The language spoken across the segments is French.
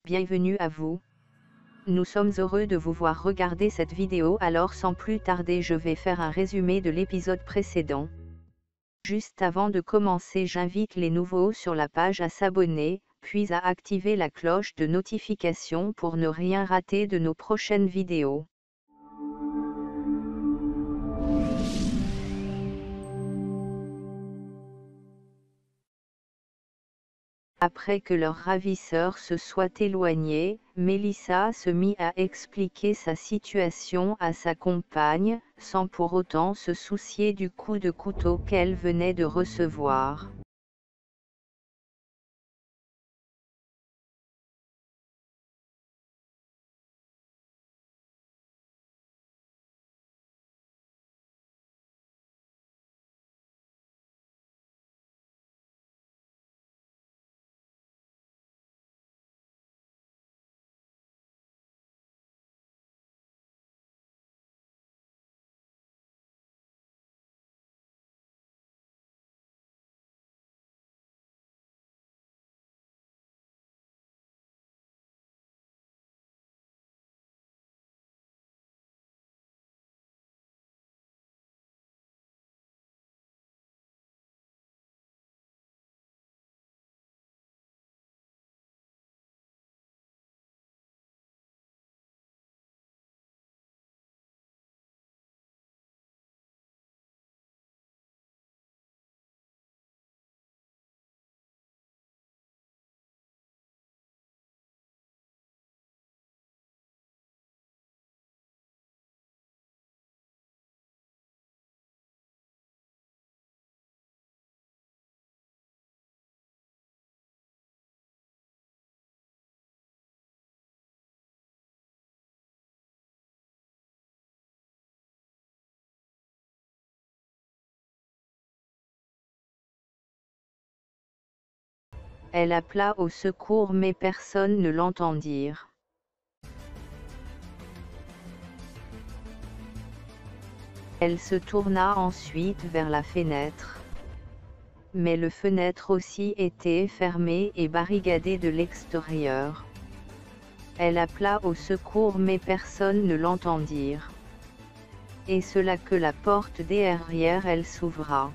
Bienvenue à vous. Nous sommes heureux de vous voir regarder cette vidéo, alors sans plus tarder je vais faire un résumé de l'épisode précédent. Juste avant de commencer, j'invite les nouveaux sur la page à s'abonner, puis à activer la cloche de notification pour ne rien rater de nos prochaines vidéos. Après que leur ravisseur se soit éloigné, Melissa se mit à expliquer sa situation à sa compagne, sans pour autant se soucier du coup de couteau qu'elle venait de recevoir. Elle appela au secours mais personne ne l'entendirent. Elle se tourna ensuite vers la fenêtre. Mais la fenêtre aussi était fermée et barricadée de l'extérieur. Elle appela au secours mais personne ne l'entendirent. Et c'est là que la porte derrière elle s'ouvra.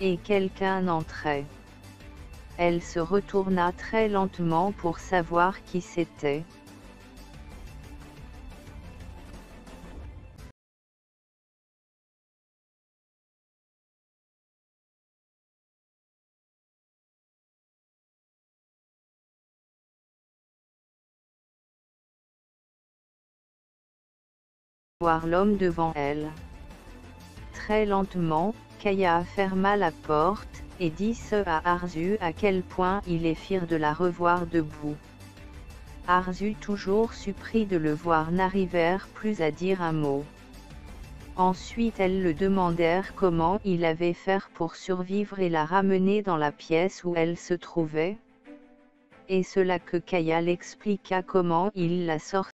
Et quelqu'un entrait. Elle se retourna très lentement pour savoir qui c'était. Voir l'homme devant elle. Très lentement, Kaya ferma la porte, et dit à Arzu à quel point il est fier de la revoir debout. Arzu, toujours surpris de le voir, n'arrivèrent plus à dire un mot. Ensuite elles le demandèrent comment il avait fait pour survivre et la ramener dans la pièce où elle se trouvait. Et c'est là que Kaya l'expliqua comment il la sortit.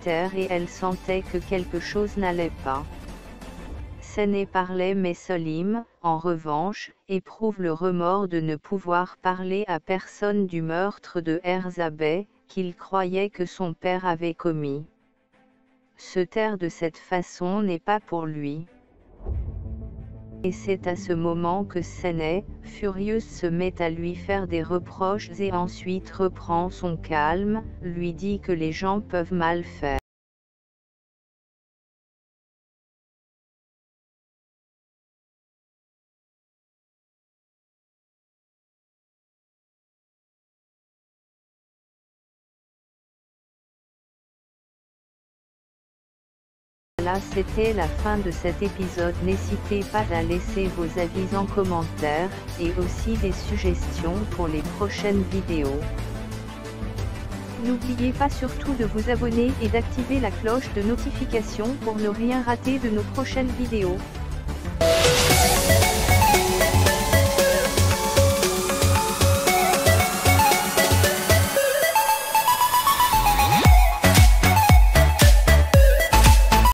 terre et elle sentait que quelque chose n'allait pas. Séné parlait mais Solim, en revanche, éprouve le remords de ne pouvoir parler à personne du meurtre de Erzabet, qu'il croyait que son père avait commis. Se taire de cette façon n'est pas pour lui. Et c'est à ce moment que Séné, furieuse, se met à lui faire des reproches et ensuite reprend son calme, lui dit que les gens peuvent mal faire. Voilà, c'était la fin de cet épisode. N'hésitez pas à laisser vos avis en commentaire, et aussi des suggestions pour les prochaines vidéos. N'oubliez pas surtout de vous abonner et d'activer la cloche de notification pour ne rien rater de nos prochaines vidéos.